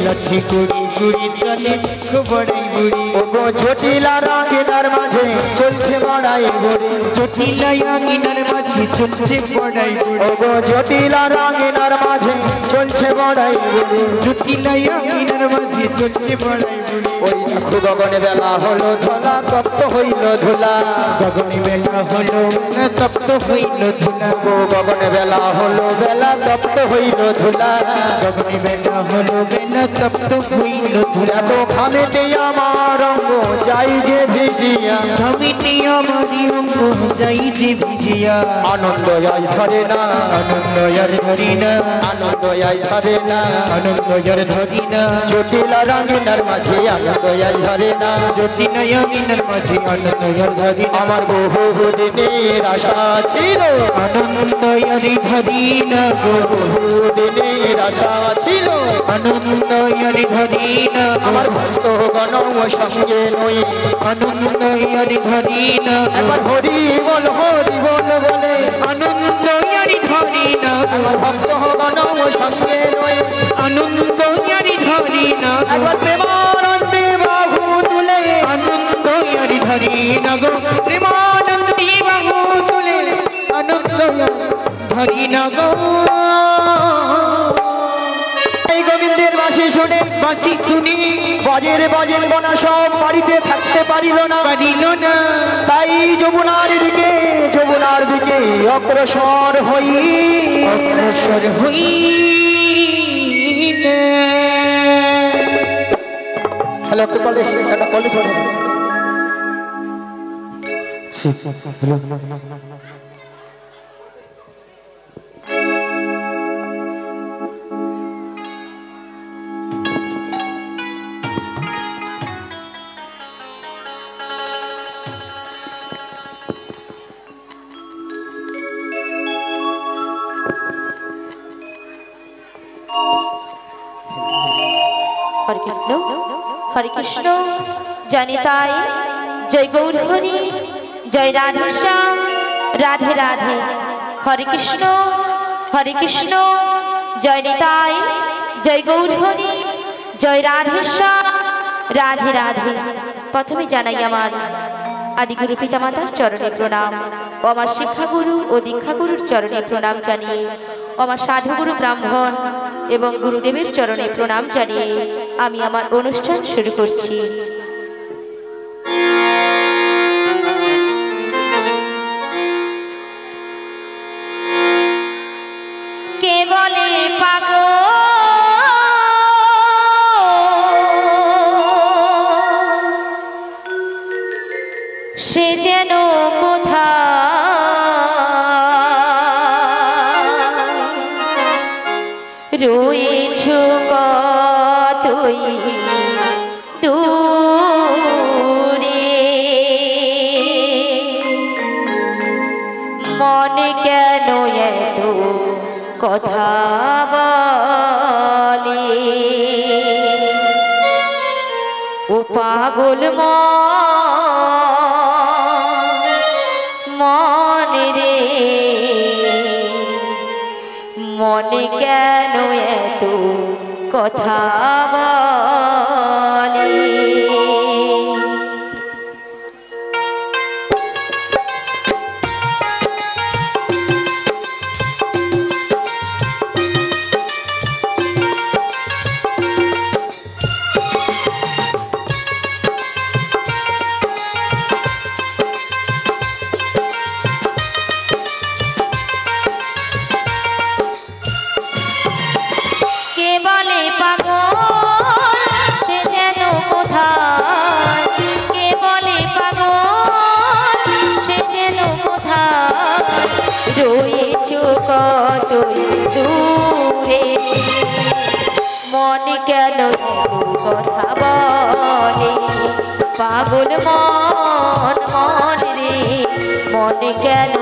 লাঠি কুড়ি কুড়ি চলি দেখো বড়াই বুড়ি। ওগো জটিলা রঙিনার মাঝে চলছে বড়াই বুড়ি, জটিলা রঙিনার মাঝে চলছে বড়াই বুড়ি। ওগো জটিলা রঙিনার মাঝে চলছে বড়াই বুড়ি, জটিলা রঙিনার মাঝে চলছে বড়াই বুড়ি। ওই দেখো গগনে বেলা হলো ধলা তপ্ত হইল ধুলা, গগনে বেলা হলো না তপ্ত হইল ধুলা। ওগো গগনে বেলা হলো বেলা তপ্ত হইল ধুলা, গগনে বেলা হলো বেলা তপ্ত হইল ধুলা। এত খামেতে আমার অঙ্গ যাই যে ভিজিয়া, খামিতে আমারি অঙ্গ যাই যে ভিজিয়া। আনন্দ আই ধরে না, আনন্দ আর ধরি না, আনন্দ আই ধরে না, আনন্দ আর ধরি না। জটিলা রঙিনার মাঝে আনন্দ আই ধরে না, জটিলা রঙিনার মাঝে আনন্দ আর ধরি না। আমার বহু দিনের আশা ছিল, আনন্দ আর ধরি না গো, বহু দিনের আশা ছিল, আনন্দ আর ধরি না। আমার ভক্ত গণ সঙ্গে নই, আনন্দ আর ধরি না। একবার হরি বল বলে, আনন্দ আর ধরি না। আমার ভক্ত গণ সঙ্গে নই, আনন্দ আর ধরি না। একবার প্রেমানন্দে বাহু তুলে, আনন্দ আর ধরি না গো, প্রেমানন্দে বাহু তুলে। আনন্দ ধরি না গো। এই গোবিন্দের বাঁশি শুনে বাঁশি শুনি বজের বজের বনা সব বাড়িতে থাকতে পারিল না, পারিল না। তাই যমুনার দিকে অগ্রসর হই, অগ্রসর হইলে। হ্যালো একটা কলেজ, একটা কলেজ हरे कृष्ण जानी ताई जय गौर हरि जय राधे श्याम राधे राधे हरे कृष्ण जय निताई जय गौर हरि जय राधे श्याम राधे राधे प्रथमे जानाई आमार आदिगुरु पितामातार चरणे प्रणाम और आमार शिक्षागुरु और दीक्षागुरुर चरणे प्रणाम जानिए আমার সাধুগুরু ব্রাহ্মণ এবং গুরুদেবের চরণে প্রণাম জানিয়ে আমি আমার অনুষ্ঠান শুরু করছি। কে বলে পাগল সে যেন কোথা রয়েছো কতই দূরে মনে কেন এত কথা বলে ও পাগল মনে রে মনে কেন এত কথা বলে মনে কেন কথা বলে পাগল মন রে মনে কেন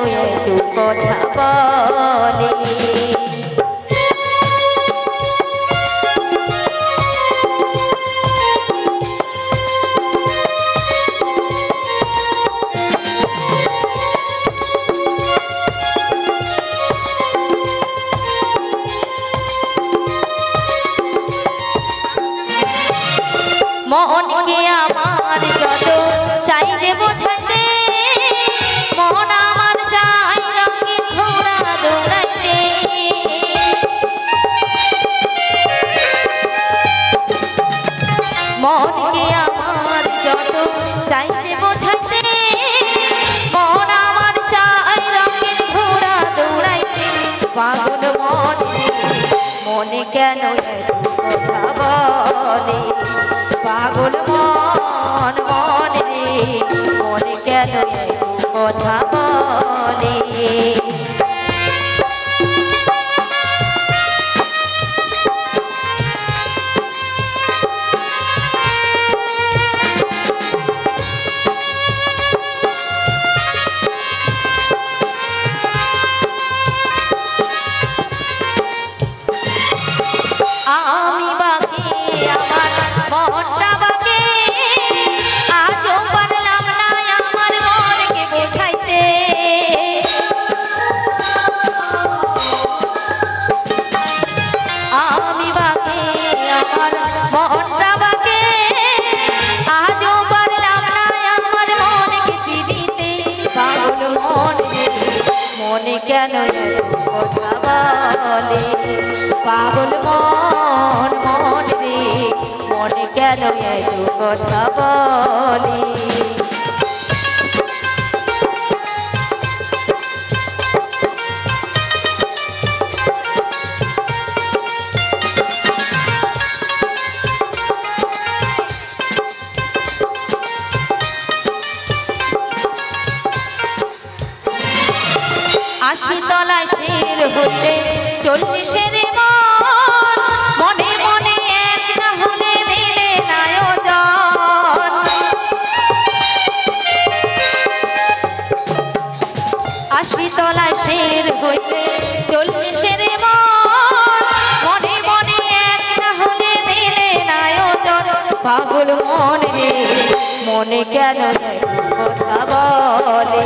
কথা বলে মনকে আমার যত চাই যে বোঝাতে মন আমার চাই রঙিন ঘোড়া দৌড়াইতে মনকে আমার যত চাই যে বোঝাতে মন আমার চাই রঙিন ঘোড়া দৌড়াইতে পাগল মনে কেন কথা বলে পাগল মন রে মনে কেন কথা বলে আমি বাকি আমার মনটা বাকি আজও পারলাম না আমার মনকে বোঝাইতে আমি বাকি আমার মনটা বাকি আজও পারলাম না আমার মনকে চিনিতে পাগল মনে কেন কথা বলে পাগল মন রে মনে কেন কথা বলে চল্লিশের মনে মনে এক না হলে মেলে আয়োজন। আশি তলায় শের হইতে চল্লিশের মনে মনে এক না হলে মেলে আয়োজন। পাগল মন রে মনে কেন কথা বলে,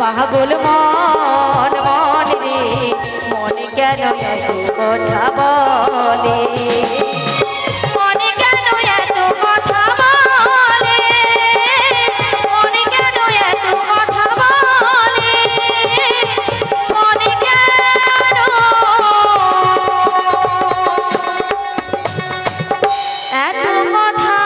পাগল মন মন রে মনে কেন কথা বলে, মনে কেন এত কথা বলে, মনে কেন এত কথা বলে, মনে কেন এত কথা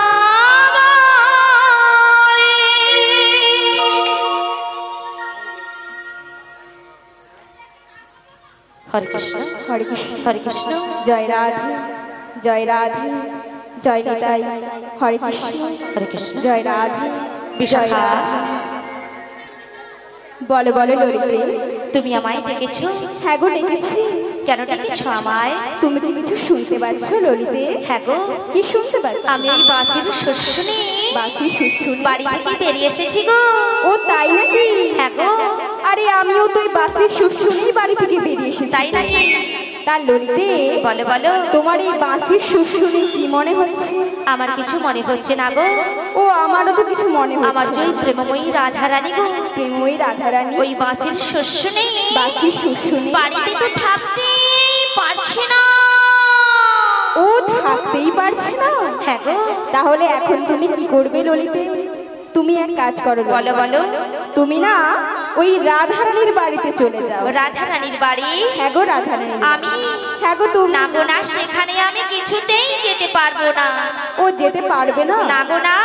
হরে কৃষ্ণ হরে কৃষ্ণ হরে কৃষ্ণ। জয় রাধে জয় রাধে জয় নিতাই। হরে কৃষ্ণ হরে কৃষ্ণ। জয় রাধে জয় বিশাখা, রাধে। বলো বলো ললিতে। তুমি আমায় ডেকেছো? হ্যাঁ গো ডেকেছি। কেন ডেকেছো আমায়? তুমি কি কিছু শুনতে পাচ্ছ ললিতে? হ্যাঁ গো, কি শুনতে পাচ্ছ? আমি এই বাঁশির শস্য শুনি বাকি শুশুনি বাড়ি থেকে বেরিয়ে এসেছি গো। ও তাই নাকি? হ্যাঁ গো। আরে আমিও তো এই বাকির শুশুনি বাড়ি থেকে বেরিয়ে এসেছি। তাই নাকি? তার ললিতে বলো বলো। তোমার এই বাঁশির শুশুনি কি মনে হচ্ছে? আমার কিছু মনে হচ্ছে না গো। ও আমারও তো কিছু মনে আমার হচ্ছে। যে ওই প্রেমময়ী রাধারানী গো, প্রেমময়ী রাধারানী ওই বাঁশির শস্য নেই বাঁশির শুশুনি বাড়িতে তো থাকতেই পারছে না। ও থাকতেই পারছে না? হ্যাঁ গো। তাহলে এখন তুমি কি করবে ললিতে? তুমি এক কাজ করো ললিতে। বলো বলো। তুমি না ওই রাধারানীর বাড়িতে চলে যাও। রাধারানীর বাড়ি? হ্যাঁ গো রাধারানী। আমি? হ্যাঁ গো তুমি। না গো না, সেখানে আমি কিছুতেই যেতে পারবো না। ও যেতে পারবে না? না গো না।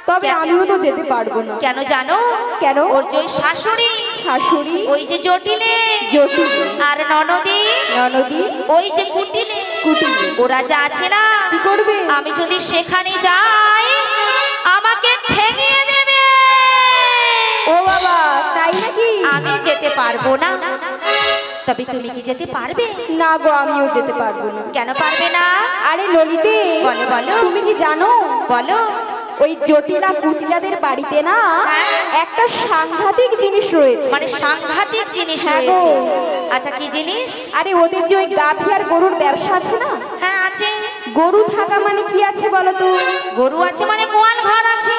তবে আমিও তো যেতে পারবো না। কেন জানো? কেন? ওর যে ওই শাশুড়ি, শাশুড়ি, ওই যে জটিলে, জটিল, আর ননদি, ননদি, ওই যে কুটিলে, কুটিলে, ওরা যা আছে না, কি করবে? আমি যদি সেখানে যাই আমাকে ঠেঙিয়ে দেবে। ও বাবা তাই নাকি? আমি যেতে পারবো না। তবে তুমি কি যেতে পারবে? না গো আমিও যেতে পারবো না। কেন পারবে না? আরে ললিতে বলো বলো। তুমি কি জানো বলো। ওই জটিলা কুটিলাদের বাড়িতে না হ্যাঁ। একটা সাংঘাতিক জিনিস রয়েছে। মানে সাংঘাতিক জিনিস হ্যাঁ গো। রয়েছে? আচ্ছা কি জিনিস? আরে ওদের যে ওই গাভী আর গরুর ব্যবসা আছে না, হ্যাঁ আছে। গরু থাকা মানে কি আছে বলো তো? গরু আছে মানে গোয়াল ঘর আছে।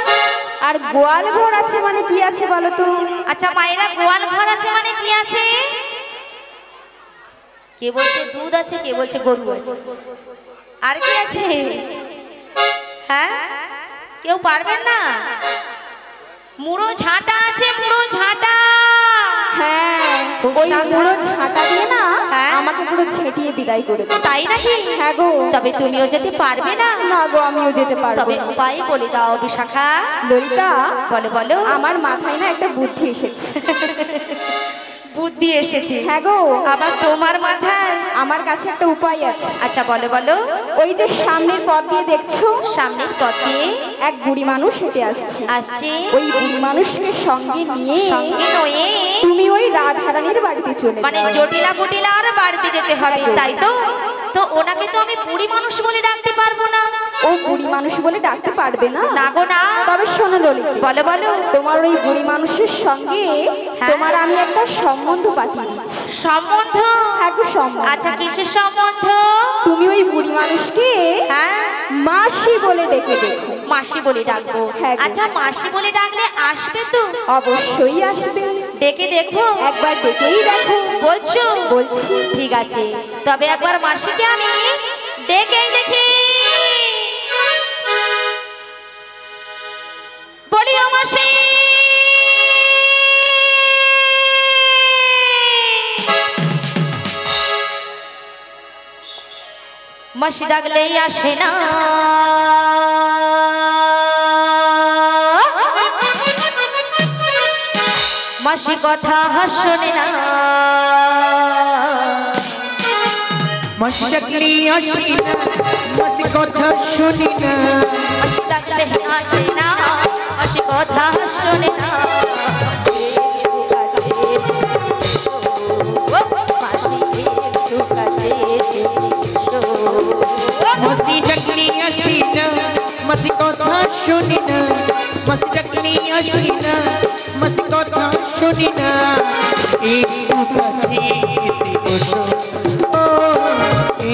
আর গোয়াল ঘর আছে মানে কি আছে বলো তো? আচ্ছা মায়েরা, গোয়াল ঘর আছে মানে কি আছে? কে বলছে দুধ আছে, কে বলছে গরু আছে, আর কি আছে? হ্যাঁ কেউ পারবেন না? মুড়ো ঝাঁটা আছে, মুড়ো ঝাঁটা। হ্যাঁ খুব ওই সাবধান। পুরো ঝাঁটা দিয়ে না হ্যাঁ। আমাকে পুরো ঝেঁটিয়ে বিদায় করে দেবে। তাই নাকি? হ্যাঁ গো। তবে তুমিও যেতে পারবে না? না গো আমিও যেতে পারবো তবে না। উপায় বলে দাও বিশাখা। ললিতা বলো বলো। আমার মাথায় না একটা বুদ্ধি এসেছে। বুদ্ধি এসেছে? হ্যাঁ গো। আবার তোমার মাথায়? আমার কাছে একটা উপায় আছে। আচ্ছা বলো বলো। ওই যে সামনের পথ দিয়ে দেখছো, সামনের পথে এক বুড়ি মানুষ হেঁটে আসছে। আসছে। ওই বুড়ি মানুষকে সঙ্গে নিয়ে সঙ্গে নয়ে তুমি ওই রাধারানীর বাড়িতে চলে মানে যাও। জটিলা কুটিলা আর বাড়িতে যেতে হবে, তাই তো? তো ওনাকে তো আমি বুড়ি মানুষ বলে ডাকতে পারবো না। ও বুড়ি মানুষ বলে ডাকতে পারবে না? না গো না। তবে শোনো ললিতা, বলো বলো। তোমার ওই বুড়ি মানুষের সঙ্গে হ্যাঁ। তোমার আমি একটা সম্বন্ধ পাঠিয়ে দিচ্ছি। সম্বন্ধ? হ্যাঁ গো সম্বন্ধ। আচ্ছা কিসের সম্বন্ধ? তুমি ওই বুড়ি মানুষকে হ্যাঁ মাসি বলে ডেকে দেখো। মাসি বলে ডাকবো? হ্যাঁ গো। আচ্ছা মাসি বলে ডাকলে আসবে তো? অবশ্যই আসবে। ডেকে দেখবো? একবার ডেকেই দেখো। বলছো? বলছি। ঠিক আছে, তবে একবার মাসিকে আমি ডেকেই দেখি। বলি ও মাসি। মাসি ডাকলেই আসে না, মাসি কথা শোনে না। মাসি ডাকলে আসি না, মাসি কথা শুনি না। মাসি ডাকলে আসে না, মাসি কথা শোনে না। ও মাসি কাছে মাসি ডাকনি আসি না মাসি কথা শুনি না মাসি ডাকনি আসি না মাসি কথা শুনি না একটু কাছে এসে বসো ও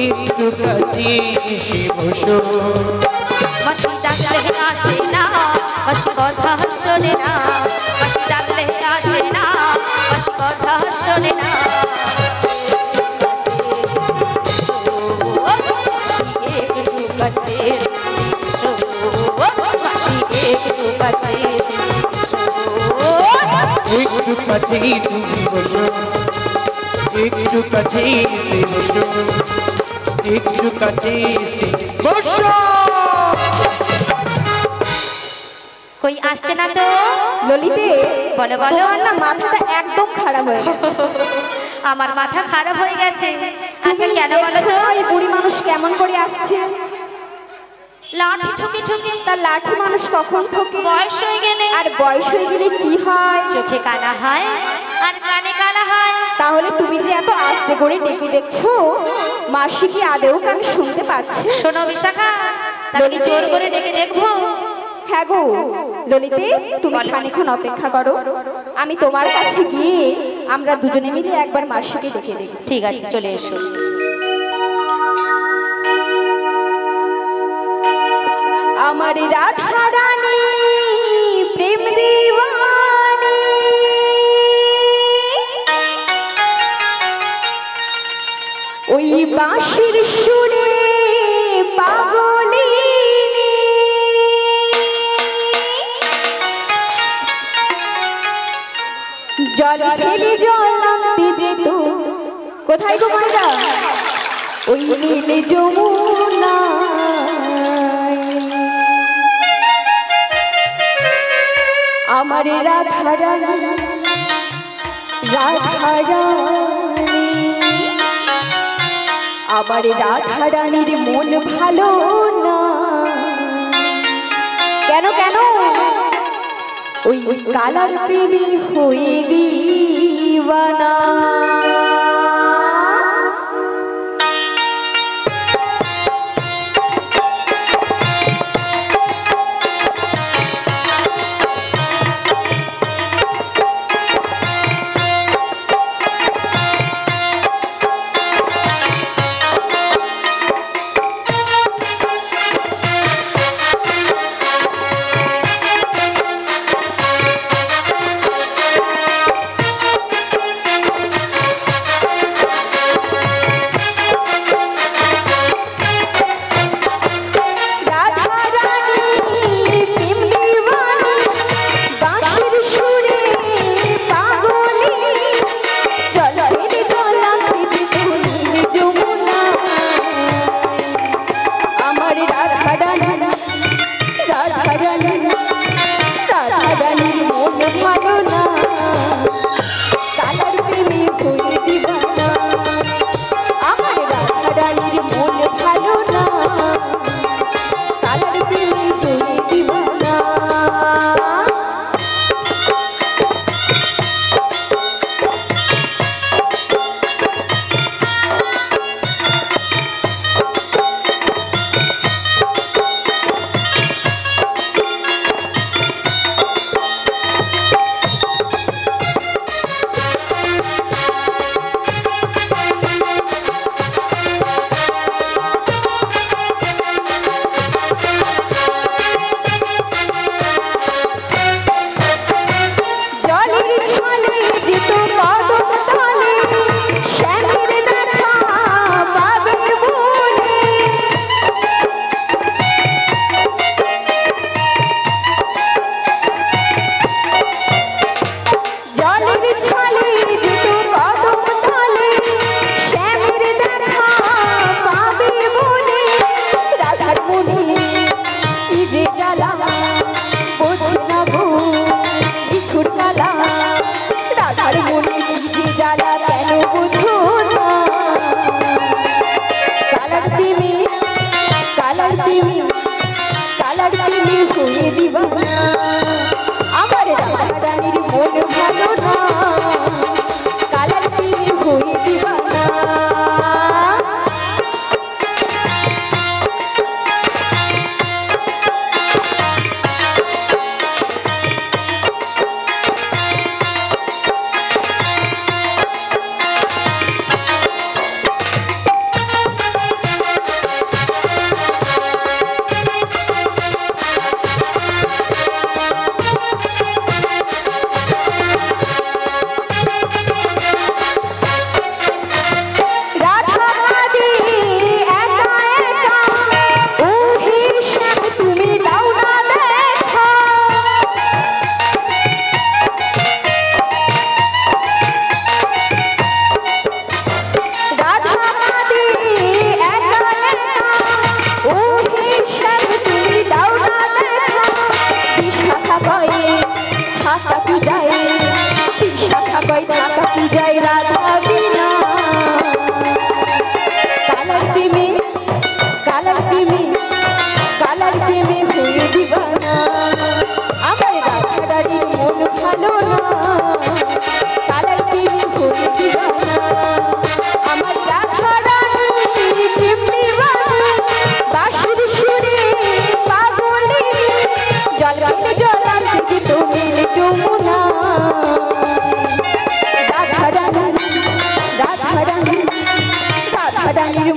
একটু কাছে এসে বসো মাসি ডাকলে আসে না মাসি কথা শোনে না মাসি ডাকলে আসে না মাসি কথা শোনে না একটু কাছে তুমি বসো একটু কাছে এসে বসো একটু কাছে এসে বসো কই আসছে না তো ললিতে বলো বলো তোমার না মাথাটা একদম খারাপ হয়ে গেছে। আমার মাথা খারাপ হয়ে গেছে আচ্ছা কেন বলো তো এই বুড়ি মানুষ কেমন করে আসছে? লাঠি ঠুকে ঠুকে তার লাঠি মানুষ কখন ঠোকে? বয়স হয়ে গেলে আর বয়স হয়ে গেলে কি হয়? চোখে কানা হয় আর কানে কালা হয় তাহলে তুমি যে এত আস্তে করে ডেকে দেখছো, মাসি কি আদেও কানে শুনতে পাচ্ছে? শোনো বিশাখা তাহলে জোর করে ডেকে দেখবো হ্যাঁ গো ললিতে, তুমি খানিকক্ষণ অপেক্ষা করো, আমি তোমার কাছে গিয়ে আমরা দুজনে মিলে একবার মাসিকে ডেকে দেখি। ঠিক আছে চলে এসো আমার রাধা রানী প্রেম দিওয়ানী ওই বাঁশির সুরে পাগলিনী জল ফেলে জল নামতে যেত কোথায় গো মাইরা? ওই নীল যমুনা আমার রাধা রানী রাধা রানী আমার রাধা রানীর মন ভালো না কেন কেন? ওই কালার প্রেমী হয়ে দিওয়ানা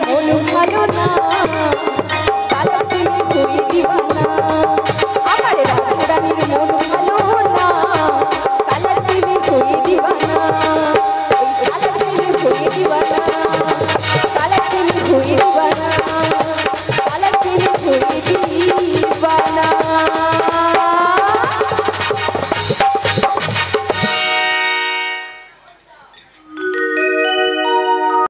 মন ভালো না, কালার প্রেমে হয়ে দিওয়ানা। আমার রাধারানীর মন ভালো না, কালার প্রেমে হয়ে দিওয়ানা। ওই কালার প্রেমে হয়ে দিওয়ানা, কালার প্রেমে হয়ে দিওয়ানা।